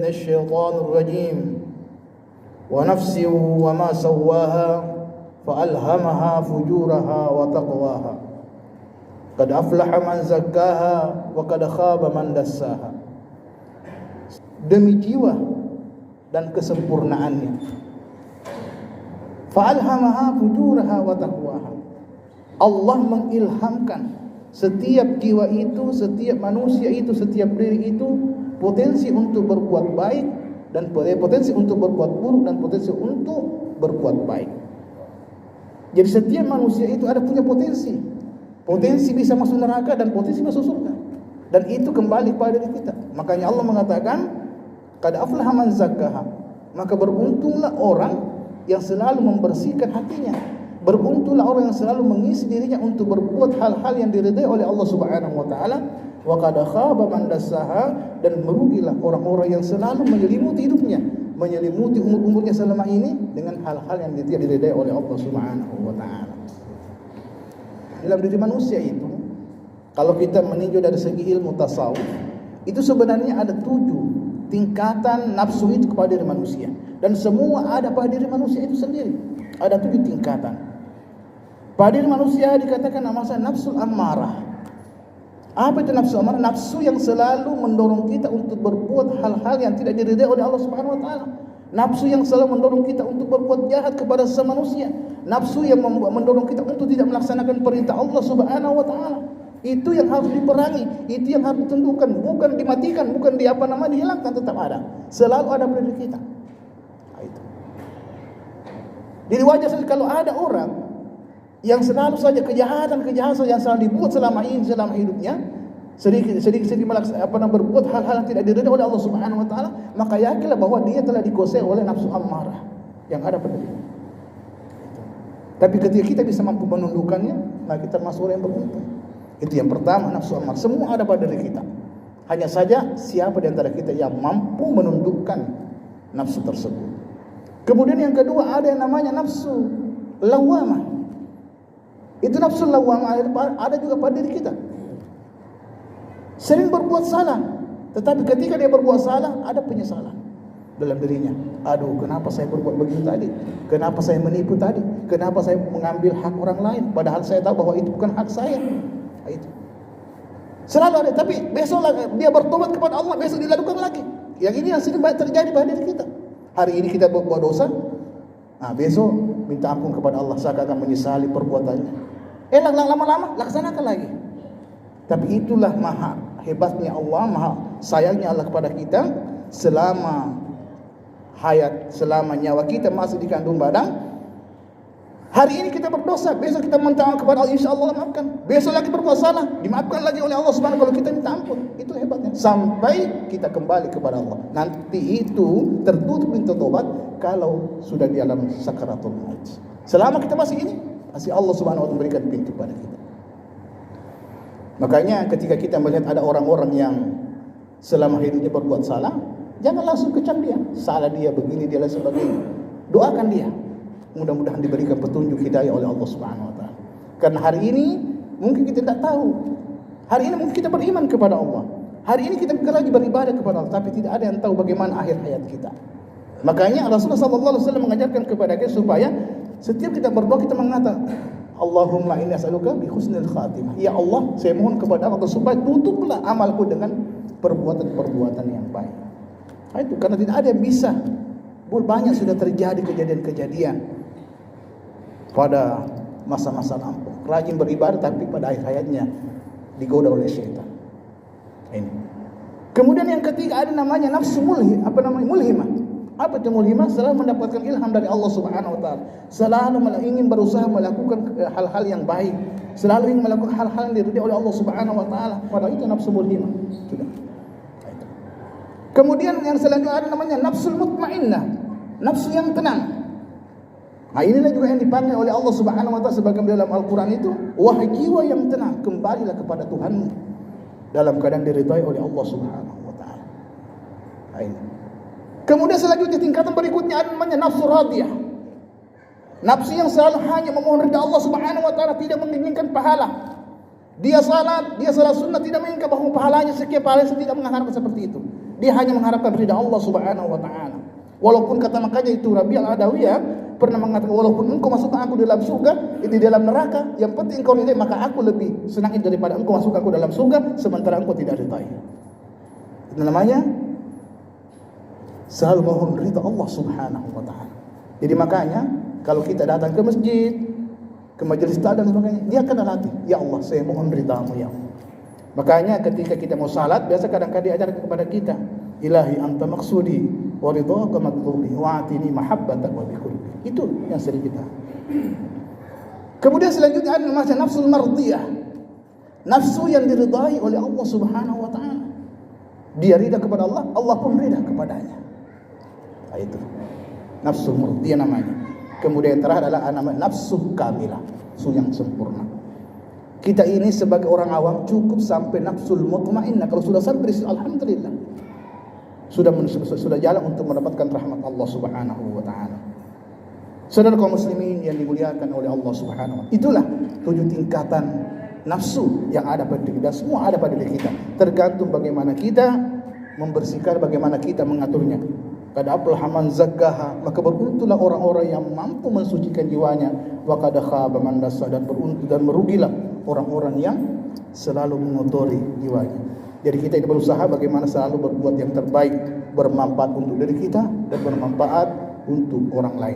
من الشيطان الرجيم ونفس وما سواها فألهمها فجورها وتقواها قد أفلح من زكاها وقد خاب من دساها. Demi jiwa dan kesempurnaannya. Fa'alhamaha fujuraha wa taqwaha. Allah mengilhamkan setiap jiwa itu, setiap manusia itu, setiap diri itu potensi untuk berbuat baik dan potensi untuk berbuat buruk dan potensi untuk berbuat baik. Jadi setiap manusia itu ada punya potensi. Potensi bisa masuk neraka dan potensi masuk surga. Dan itu kembali pada diri kita. Makanya Allah mengatakan, qad aflaha man zakkaha. Maka beruntunglah orang yang selalu membersihkan hatinya. Beruntunglah orang yang selalu mengisi dirinya untuk berbuat hal-hal yang diridai oleh Allah Subhanahu wa taala. Wa qad khaba man dassaha, dan merugilah orang-orang yang selalu menyelimuti hidupnya, menyelimuti umur-umurnya selama ini dengan hal-hal yang tidak diridai oleh Allah Subhanahu wa taala. Dalam diri manusia itu, kalau kita meninjau dari segi ilmu tasawuf, itu sebenarnya ada 7 tingkatan nafsu itu kepada diri manusia, dan semua ada pada diri manusia itu sendiri. Ada 7 tingkatan. Pada diri manusia dikatakan namanya nafsul ammarah. Apa itu nafsu ammarah? Nafsu yang selalu mendorong kita untuk berbuat hal-hal yang tidak diridai oleh Allah Subhanahu wa taala. Nafsu yang selalu mendorong kita untuk berbuat jahat kepada sesama manusia. Nafsu yang mendorong kita untuk tidak melaksanakan perintah Allah Subhanahu wa taala. Itu yang harus diperangi, itu yang harus ditentukan, bukan dimatikan, bukan dihilangkan, tetap ada. Selalu ada pada diri kita. Nah, itu. Jadi wajar saja kalau ada orang yang selalu saja kejahatan yang selalu dibuat selama hidupnya, sedikit berbuat hal-hal yang tidak diridai oleh Allah Subhanahu wa taala, maka yakinlah bahwa dia telah dikuasai oleh nafsu ammarah yang ada pada diri. Tapi ketika kita bisa mampu menundukkannya, maka kita termasuk orang yang beruntung. Itu yang pertama, nafsu ammarah. Semua ada pada diri kita. Hanya saja siapa di antara kita yang mampu menundukkan nafsu tersebut. Kemudian yang kedua ada yang namanya nafsu lawamah. Itu nafsu lawamah ada juga pada diri kita. Sering berbuat salah, tetapi ketika dia berbuat salah ada penyesalan dalam dirinya. Aduh, kenapa saya berbuat begitu tadi? Kenapa saya menipu tadi? Kenapa saya mengambil hak orang lain? Padahal saya tahu bahwa itu bukan hak saya. Itu selalu ada, tapi besok dia bertobat kepada Allah, besok dilakukan lagi. Yang ini yang sering terjadi pada diri kita. Hari ini kita berbuat dosa, besok minta ampun kepada Allah, seakan-akan menyesali perbuatannya. Lama-lama laksanakan lagi. Tapi itulah maha hebatnya Allah, maha sayangnya Allah kepada kita. Selama nyawa kita masih di kandung badan, hari ini kita berdosa, besok kita minta ampun kepada Allah, insya Allah maafkan. Besok lagi berbuat salah, dimaafkan lagi oleh Allah Subhanahu wa taala kalau kita minta ampun. Itu hebatnya. Sampai kita kembali kepada Allah. Nanti itu tertutup pintu tobat kalau sudah di alam sakaratul maut. Selama kita masih Allah Subhanahu wa taala memberikan pintu pada kita. Makanya ketika kita melihat ada orang-orang yang selama hidupnya berbuat salah, jangan langsung kecam dia. Salah dia begini, dia lain sebagainya. Doakan dia. Mudah-mudahan diberikan petunjuk hidayah oleh Allah Subhanahu wa taala. Karena hari ini mungkin kita tidak tahu. Hari ini mungkin kita beriman kepada Allah. Hari ini kita lagi beribadah kepada Allah, tapi tidak ada yang tahu bagaimana akhir hayat kita. Makanya Rasulullah sallallahu alaihi wasallam mengajarkan kepada kita supaya setiap kita berdoa kita mengatakan, Allahumma inni as'aluka bi husnil khatimah. Ya Allah, saya mohon kepada Allah supaya tutuplah amalku dengan perbuatan-perbuatan yang baik. Nah, itu karena tidak ada yang bisa. Banyak sudah terjadi kejadian-kejadian pada masa-masa lampau. Rajin beribadah tapi pada akhir hayatnya digoda oleh syaitan. Ini. Kemudian yang ketiga ada namanya nafsu mulhimah. Apa itu mulhimah? Selalu mendapatkan ilham dari Allah Subhanahu wa taala. Selalu ingin berusaha melakukan hal-hal yang baik. Selalu ingin melakukan hal-hal yang diridai oleh Allah Subhanahu wa taala. Padahal itu nafsu mulhimah. Sudah. Kemudian yang selanjutnya ada namanya nafsul mutmainnah. Nafsu yang tenang. Nah, inilah juga yang dipanggil oleh Allah Subhanahu wa taala sebagaimana dalam Al-Qur'an itu, wahai jiwa yang tenang, kembalilah kepada Tuhanmu dalam keadaan diridai oleh Allah Subhanahu wa taala. Ini. Kemudian selanjutnya tingkatan berikutnya ada namanya nafsu radiyah. Nafsu yang selalu hanya memohon ridha Allah Subhanahu wa taala, tidak menginginkan pahala. Dia salat sunnah, tidak menginginkan bahwa pahalanya sekian, pahalanya tidak mengharapkan seperti itu. Dia hanya mengharapkan ridha Allah Subhanahu wa taala. Walaupun kata makanya itu Rabi' al-Adawiyah pernah mengatakan, walaupun engkau masukkan aku dalam surga, di dalam neraka, yang penting engkau ridai, maka aku lebih senang daripada engkau masukkan aku dalam surga sementara engkau tidak ridai. Itu namanya selalu mohon ridha Allah Subhanahu wa taala. Jadi makanya kalau kita datang ke masjid, ke majelis taklim dan sebagainya, dia akan latih, ya Allah, saya mohon ridha-Mu ya Allah. Makanya ketika kita mau salat, biasa kadang-kadang diajarkan kepada kita, Ilahi anta maksudi wa ridhaka matlubi wa atini mahabbatan wa biqurbi. Itu yang sering kita. Kemudian selanjutnya ada namanya nafsul mardiyah. Nafsu yang diridai oleh Allah Subhanahu wa taala. Dia ridha kepada Allah, Allah pun ridha kepadanya. Nah, itu nafsul mardiyah namanya. Kemudian terakhir adalah namanya nafsu kamilah, nafsu yang sempurna. Kita ini sebagai orang awam cukup sampai nafsul mutmainnah. Kalau sudah sampai alhamdulillah, sudah jalan untuk mendapatkan rahmat Allah Subhanahu wa taala. Saudara kaum muslimin yang dimuliakan oleh Allah Subhanahu wa taala. Itulah 7 tingkatan nafsu yang ada pada diri kita. Semua ada pada diri kita. Tergantung bagaimana kita membersihkan, bagaimana kita mengaturnya. Qad aflaha man zakkaha, maka beruntunglah orang-orang yang mampu mensucikan jiwanya. Wa qad khaba man dassaha, dan merugilah orang-orang yang selalu mengotori jiwanya. Jadi kita ini berusaha bagaimana selalu berbuat yang terbaik, bermanfaat untuk diri kita dan bermanfaat untuk orang lain.